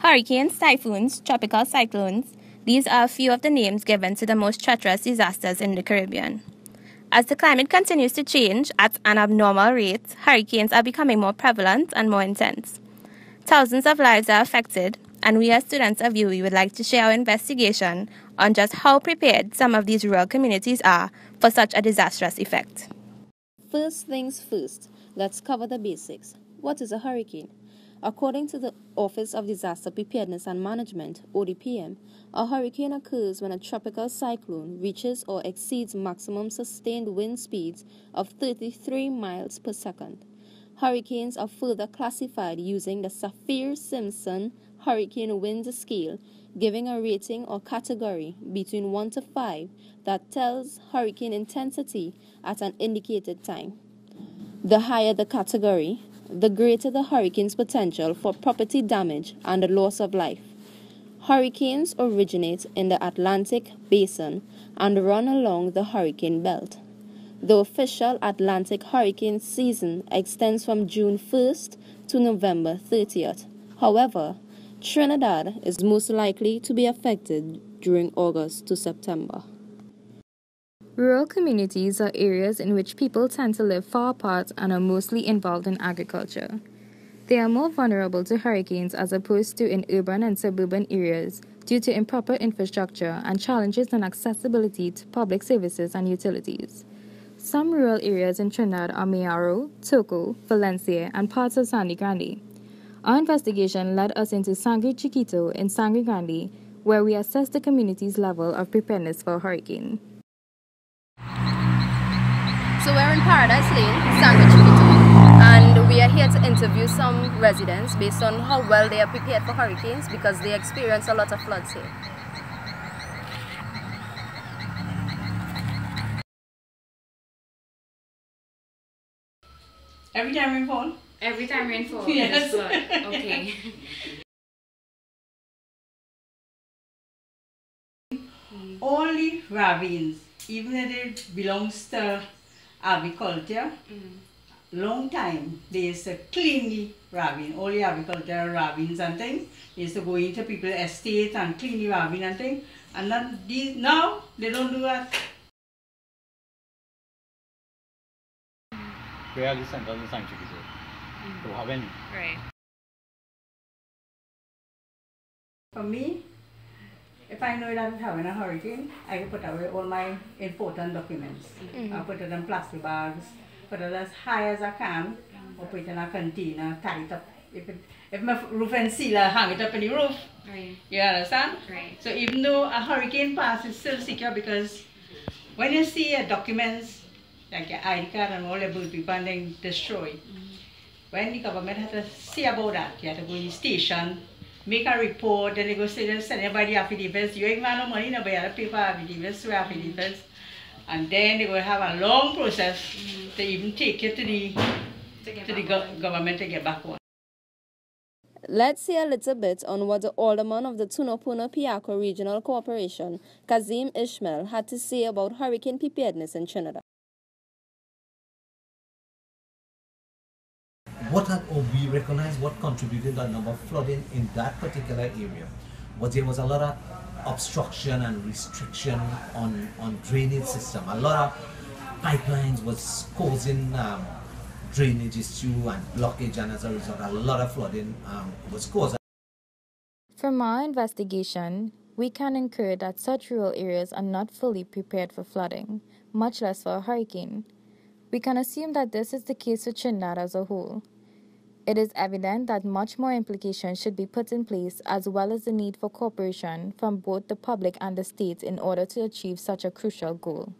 Hurricanes, typhoons, tropical cyclones, these are a few of the names given to the most treacherous disasters in the Caribbean. As the climate continues to change at an abnormal rate, hurricanes are becoming more prevalent and more intense. Thousands of lives are affected, and we as students of UWI would like to share our investigation on just how prepared some of these rural communities are for such a disastrous effect. First things first, let's cover the basics. What is a hurricane? According to the Office of Disaster Preparedness and Management, ODPM, a hurricane occurs when a tropical cyclone reaches or exceeds maximum sustained wind speeds of 33 miles per second. Hurricanes are further classified using the Saffir-Simpson Hurricane Wind Scale, giving a rating or category between 1 to 5 that tells hurricane intensity at an indicated time. The higher the category, the greater the hurricane's potential for property damage and the loss of life. Hurricanes originate in the Atlantic basin and run along the hurricane belt. The official Atlantic hurricane season extends from June 1st to November 30th. However, Trinidad is most likely to be affected during August to September. Rural communities are areas in which people tend to live far apart and are mostly involved in agriculture. They are more vulnerable to hurricanes as opposed to in urban and suburban areas due to improper infrastructure and challenges in accessibility to public services and utilities. Some rural areas in Trinidad are Mayaro, Toco, Valencia, and parts of Sangre Grande. Our investigation led us into Sangre Chiquito in Sangre Grande, where we assessed the community's level of preparedness for a hurricane. So we're in Paradise Lane, Sangre Chiquito, and we are here to interview some residents based on how well they are prepared for hurricanes because they experience a lot of floods here. Every time rainfall? Every time rainfall, yes. flood. Okay. Only ravines, even if it belongs to agriculture, long time they used to clean the ravine, all the agricultural ravines and things. They used to go into people's estates and clean the ravine and things. And then now they don't do that. Where are the centers in Sangre Chiquito? To have any? Right. For me, if I know that I'm having a hurricane, I can put away all my important documents. I put it in plastic bags, put it as high as I can, or put it in a container, tie it up. If my roof and sealer, hang it up in the roof. Right. You understand? Right. So even though a hurricane passes, it's still secure because when you see documents, like your ID card and all your bill people and then destroyed, when the government has to see about that, you have to go to the station, make a report, then they go send everybody affidavits. You ain't got no money, nobody have to pay for affidavits, swear affidavits. And then they will have a long process to even take it to the government to get back on. Let's hear a little bit on what the alderman of the Tunapuna-Piarco Regional Corporation, Kazim Ishmael, had to say about hurricane preparedness in Trinidad. We recognize what contributed to the number of flooding in that particular area. But there was a lot of obstruction and restriction on drainage system. A lot of pipelines was causing drainage issue and blockage, and as a result a lot of flooding was caused. From our investigation, we can infer that such rural areas are not fully prepared for flooding, much less for a hurricane. We can assume that this is the case for Trinidad as a whole. It is evident that much more implications should be put in place, as well as the need for cooperation from both the public and the state in order to achieve such a crucial goal.